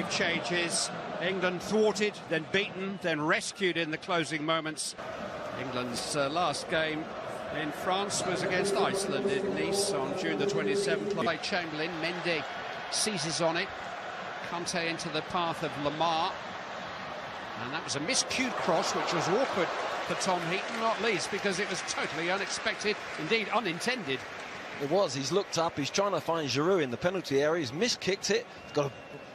5 changes. England thwarted, then beaten, then rescued in the closing moments. England's last game in France was against Iceland in Nice on June the 27th. By Chamberlain, Mendy seizes on it. Conte into the path of Lamar. And that was a miscued cross, which was awkward for Tom Heaton, not least because it was totally unexpected, indeed unintended. It was. He's looked up, he's trying to find Giroud in the penalty area, he's miskicked it, he's got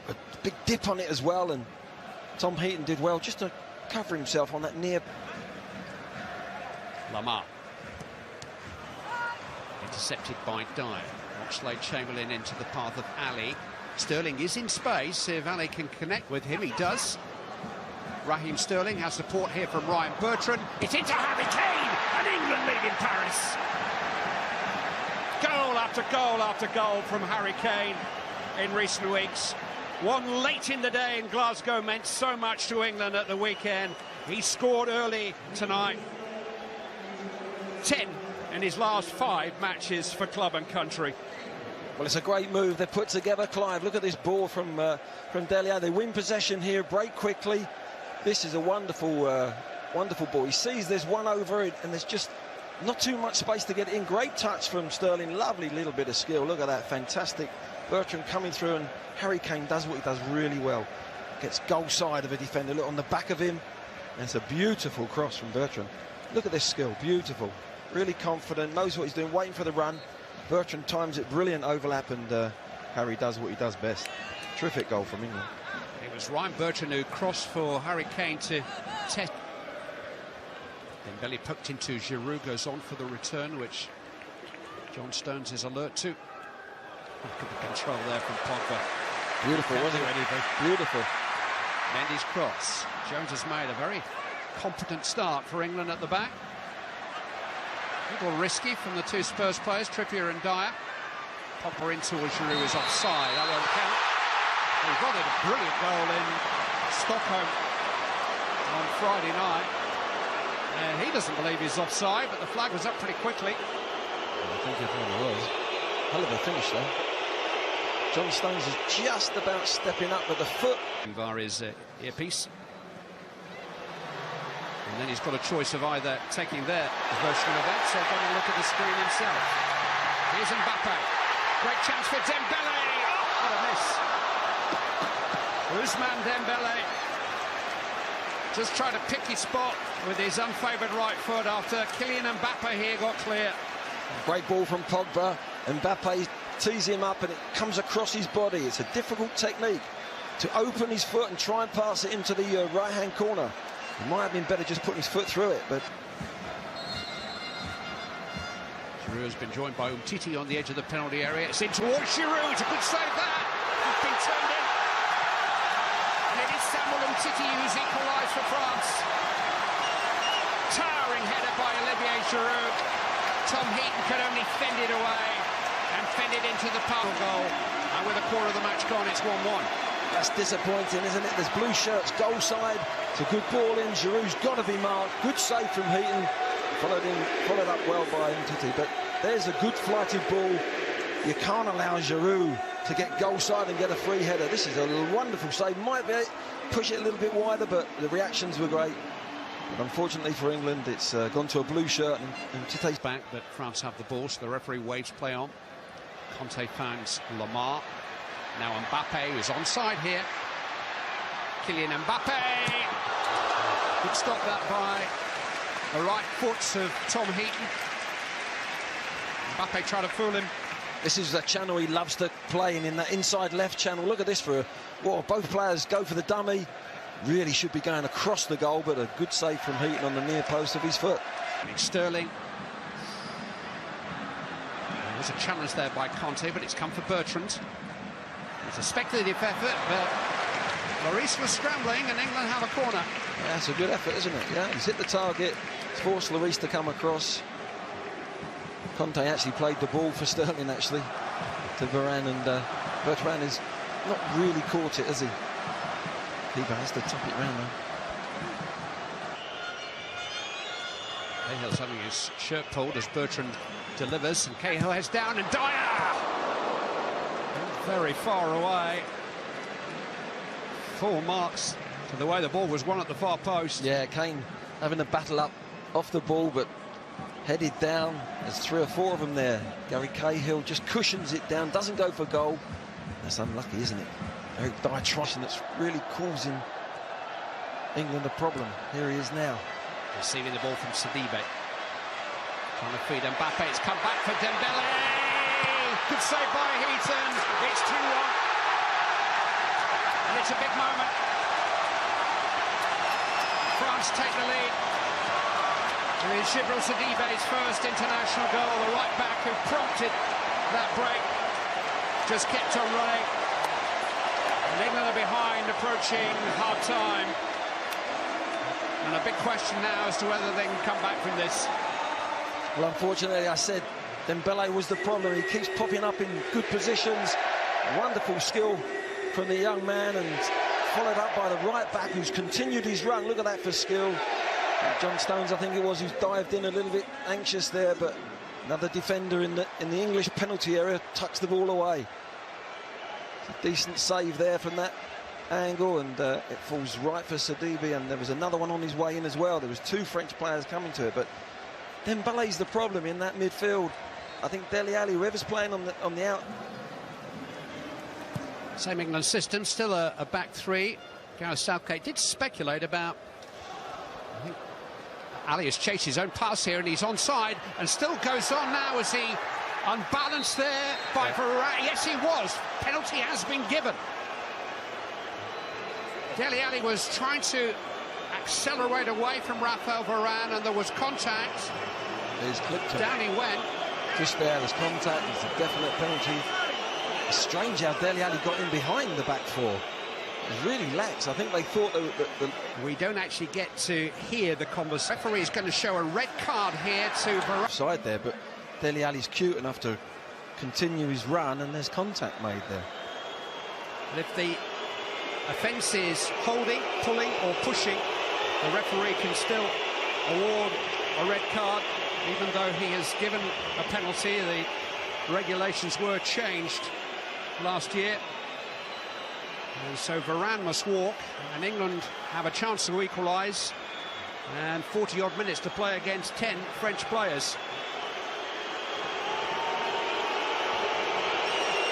a big dip on it as well, and Tom Heaton did well just to cover himself on that near. Lamar. Intercepted by Dyer. Oxlade-Chamberlain into the path of Ali. Sterling is in space. If Ali can connect with him, he does. Raheem Sterling has support here from Ryan Bertrand. It's into Harry Kane, and England lead in Paris. Goal after goal after goal from Harry Kane in recent weeks. One late in the day in Glasgow meant so much to England at the weekend. He scored early tonight. 10 in his last 5 matches for club and country. Well, it's a great move they put together, Clive. Look at this ball from Dele Alli. They win possession here, break quickly. This is a wonderful, wonderful ball. He sees there's one over it, and there's just not too much space to get in. Great touch from Sterling. Lovely little bit of skill. Look at that, fantastic. Bertrand coming through, and Harry Kane does what he does really well. Gets goal side of a defender. Look on the back of him. And it's a beautiful cross from Bertrand. Look at this skill, beautiful. Really confident, knows what he's doing, waiting for the run. Bertrand times it, brilliant overlap, and Harry does what he does best. Terrific goal from England. It was Ryan Bertrand who crossed for Harry Kane to test. Dembele poked into Giroud, goes on for the return, which John Stones is alert to. Look at the control there from Pogba. Beautiful, wasn't it? Beautiful. Mendy's cross. Jones has made a very competent start for England at the back. A little risky from the 2 Spurs players, Trippier and Dyer. Pogba in towards Giroud is offside. That won't count. He got it, a brilliant goal in Stockholm on Friday night. And he doesn't believe he's offside, but the flag was up pretty quickly. I think it probably was. Hell of a finish, though. John Stones is just about stepping up with the foot. Via his earpiece. And then he's got a choice of either taking their version of events or going to look at the screen himself. Here's Mbappe. Great chance for Dembele. Oh, what a miss. Ousmane Dembele just trying to pick his spot with his unfavoured right foot after Kylian Mbappe here got clear. Great ball from Pogba. Mbappe tees him up and it comes across his body. It's a difficult technique to open his foot and try and pass it into the right-hand corner. It might have been better just putting his foot through it, but... Giroud has been joined by Umtiti on the edge of the penalty area. It's in towards Giroud. It's a good save that. He's been turned in. And it is Samuel Umtiti who's equalised for France. Towering header by Olivier Giroud. Tom Heaton could only fend it away and fend it into the power goal. And with a quarter of the match gone, it's 1-1. That's disappointing, isn't it? There's blue shirts, goal side. It's a good ball in. Giroud's got to be marked. Good save from Heaton. Followed up well by Umtiti. But there's a good flighted ball. You can't allow Giroud to get goal side and get a free header. This is a wonderful save. Might be push it a little bit wider, but the reactions were great. But unfortunately for England, it's gone to a blue shirt, and Umtiti's back. But France have the ball, so the referee waves play on. Conte finds Lamar. Now Mbappe is onside here. Kylian Mbappe. Good stop that by the right foot of Tom Heaton. Mbappe tried to fool him. This is the channel he loves to play in that inside left channel. Look at this for both players go for the dummy. Really should be going across the goal, but a good save from Heaton on the near post of his foot. It's Sterling. There's a challenge there by Conte, but it's come for Bertrand. It's a speculative effort, but Lloris was scrambling and England have a corner. Yeah, it's a good effort, isn't it? Yeah, he's hit the target. It's forced Lloris to come across. Conte actually played the ball for Sterling, actually, to Varane, and Bertrand has not really caught it, has he? Keeper has to top it round, though. Cahill's having his shirt pulled as Bertrand delivers, and Cahill heads down, and Dyer! Very far away. full marks to the way the ball was won at the far post. Yeah, Kane having a battle up off the ball, but headed down. There's 3 or 4 of them there. Gary Cahill just cushions it down, doesn't go for goal. That's unlucky, isn't it? Eric Dyer trying, that's really causing England a problem. Here he is now. Receiving the ball from Sidibe. Trying to feed Mbappe. It's come back for Dembele. Good save by Heaton. It's 2-1. And it's a big moment. France take the lead. It is Djibril Sidibe's first international goal. The right back who prompted that break just kept on running. And England are behind, approaching half-time. And a big question now as to whether they can come back from this. Well, unfortunately, I said Dembele was the problem. He keeps popping up in good positions. Wonderful skill from the young man, and followed up by the right back who's continued his run. Look at that for skill. John Stones, I think it was, who's dived in a little bit anxious there, but another defender in the English penalty area tucks the ball away. It's a decent save there from that angle, and it falls right for Sidibe, and there was another one on his way in as well. There was 2 French players coming to it, but Dembele's the problem in that midfield. I think Dele Alli, whoever's playing on the out. Same England system, still a back 3. Gareth Southgate did speculate about. I think Ali has chased his own pass here, and he's onside, and still goes on now as he unbalanced there by Varane. Yes, he was. Penalty has been given. Dele Alli was trying to accelerate away from Raphael Varane, and there was contact. He's clipped him. Down he went. Just there's contact. It's a definite penalty. It's strange how Dele Alli got in behind the back 4. It really lax. I think they thought that we don't actually get to hear the conversation. The referee is going to show a red card here to Varane. Side there, but Dele Alli's cute enough to continue his run, and there's contact made there. And if the offence is holding, pulling or pushing, the referee can still award a red card, even though he has given a penalty. The regulations were changed last year. And so Varane must walk, and England have a chance to equalise. And 40-odd minutes to play against 10 French players.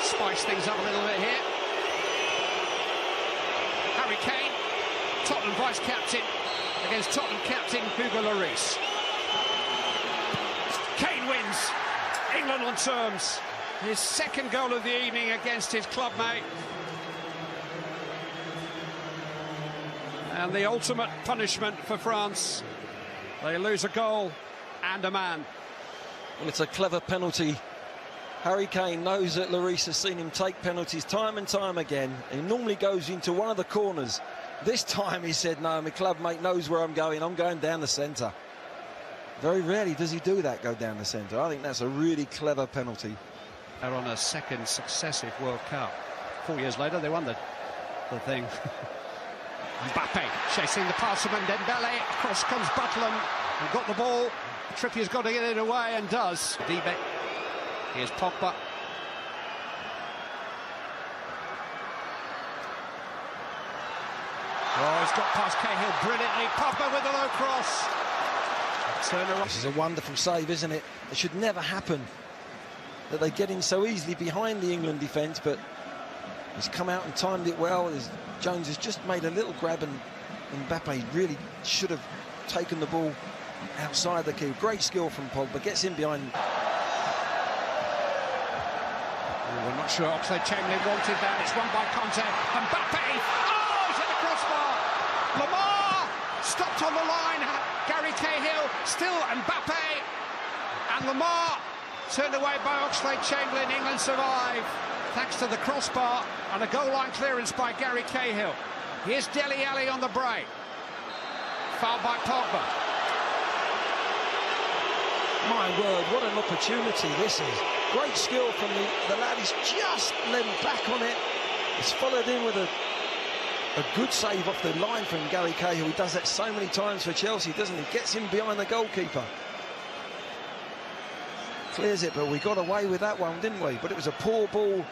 Spice things up a little bit here. Harry Kane, Tottenham vice-captain, against Tottenham captain Hugo Lloris. Kane wins. England on terms. His 2nd goal of the evening against his clubmate. And the ultimate punishment for France. They lose a goal and a man. Well, it's a clever penalty. Harry Kane knows that Lloris has seen him take penalties time and time again. He normally goes into one of the corners. This time he said, no, my clubmate knows where I'm going down the centre. Very rarely does he do that, go down the centre. I think that's a really clever penalty. They're on a 2nd successive World Cup. 4 years later, they won the thing. Mbappe chasing the pass from Dembele. Across comes Butland. And got the ball. Trippier's got to get it away, and does. Sidibe. Here's Pogba. Oh, he's got past Cahill brilliantly. Pogba with a low cross. This is a wonderful save, isn't it? It should never happen that they get in so easily behind the England defence, but he's come out and timed it well. Jones has just made a little grab, and Mbappe really should have taken the ball outside the key. Great skill from Pogba, gets in behind. We're not sure Oxlade-Chamberlain wanted that. It's won by Conte. Mbappe! Oh, he's hit the crossbar! Lamar stopped on the line. Gary Cahill, still Mbappe. And Lamar turned away by Oxlade-Chamberlain. England survive thanks to the crossbar and a goal line clearance by Gary Cahill. Here's Dele Alli on the break. Foul by Pogba. My word, what an opportunity this is. Great skill from the lad. He's just leant back on it. It's followed in with a good save off the line from Gary Cahill. He does that so many times for Chelsea, doesn't he? Gets him behind the goalkeeper. Clears it, but we got away with that one, didn't we? But it was a poor ball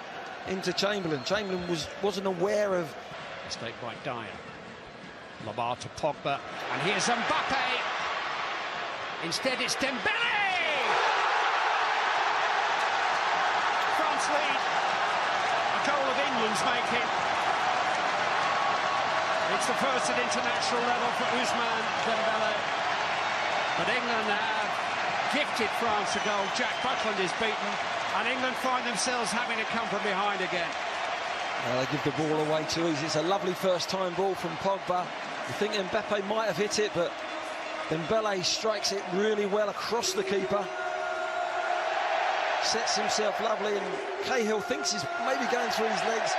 into Chamberlain. Chamberlain wasn't aware of Mistake by Dyer. Lamar to Pogba, and here's Mbappe. Instead, it's Dembele. France lead. A goal of England's making. It's the first at international level for Ousmane Dembele. But England have gifted France a goal. Jack Buckland is beaten, and England find themselves having to come from behind again. They give the ball away too easy. It's a lovely first-time ball from Pogba. You think Mbappe might have hit it, but Dembele strikes it really well across the keeper. Sets himself lovely, and Cahill thinks he's maybe going through his legs.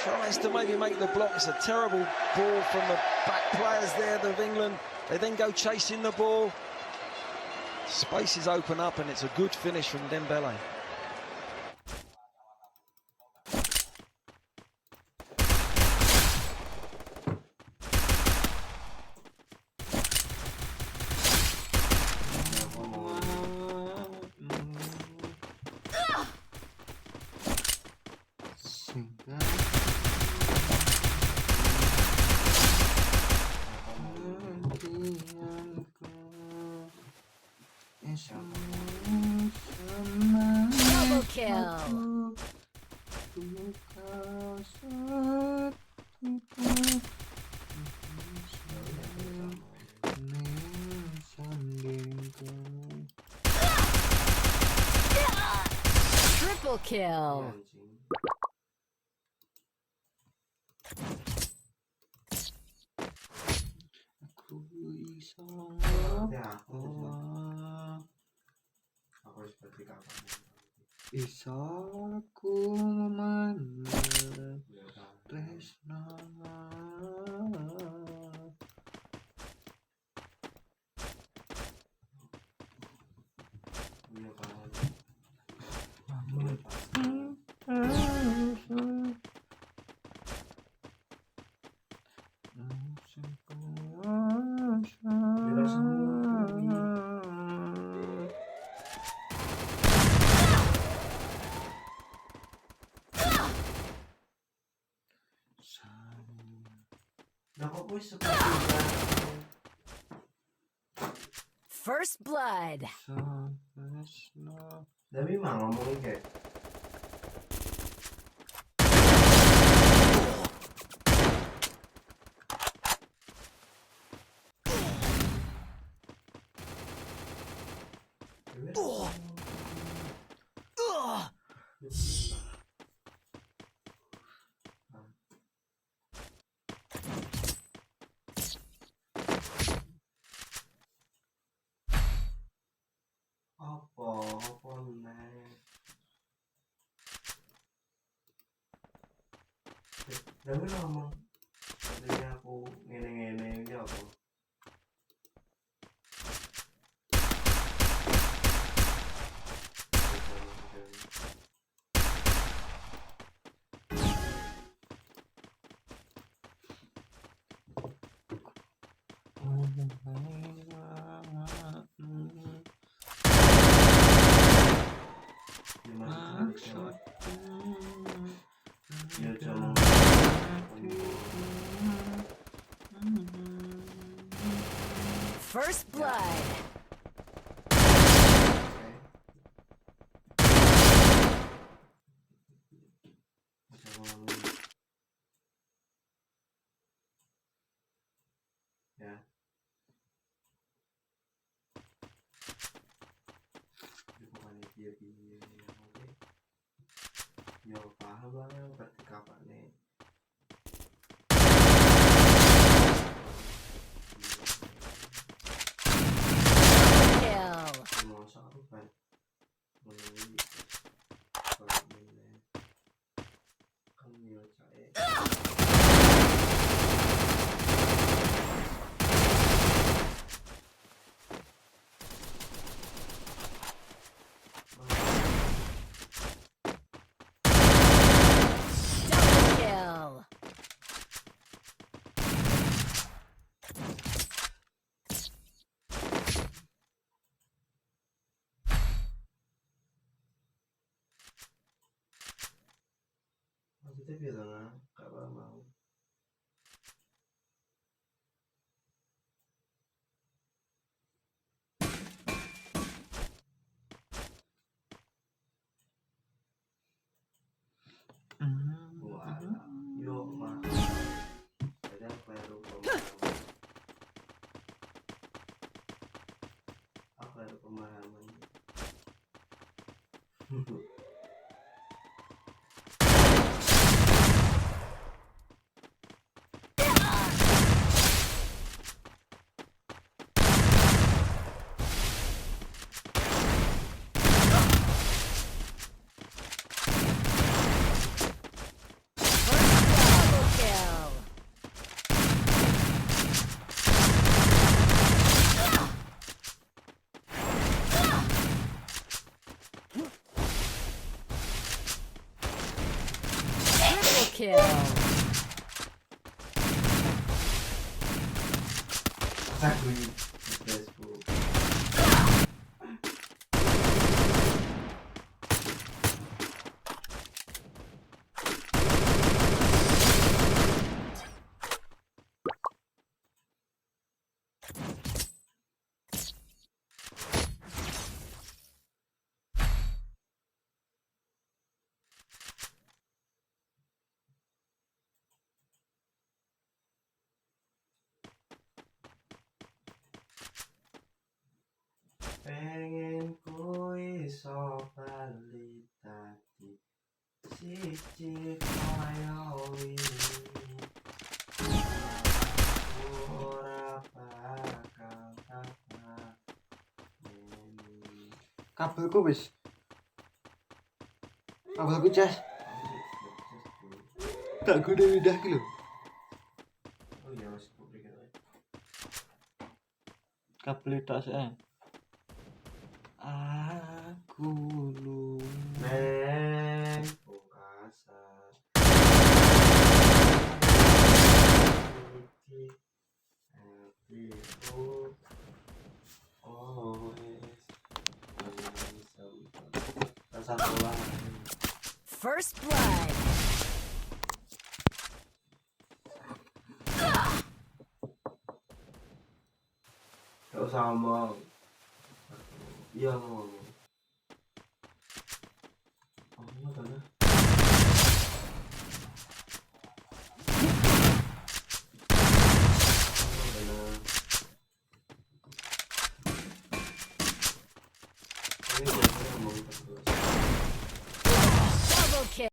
Tries to maybe make the block. It's a terrible ball from the back players there of England. They then go chasing the ball. Spaces open up, and it's a good finish from Dembele. Double kill. Triple kill. Isaku memandang tresna. First blood. Tapi mah ngomongin kayak apa nih? Tapi ngomong katanya aku ngene-ngene ini apa? First blood. Ya. Bukannya dia oke. Yo paham lah berarti kapan nih. Maksudnya bilang kalau mau Double kill. Triple kill. Exactly. Successful. Pengen ku iso bali dadi siji kaya wingi. Ora bakal dapat ini. Kabelku wis. Kabelku cas. Tak guna pindah ki lho. Oh iya wis kok pikir wae. Kabel tok sih. Aku lu. Men pungkasa. Happy hope always. Rasa pulang. First blood. Gak usah ngomong. Iya ngomong.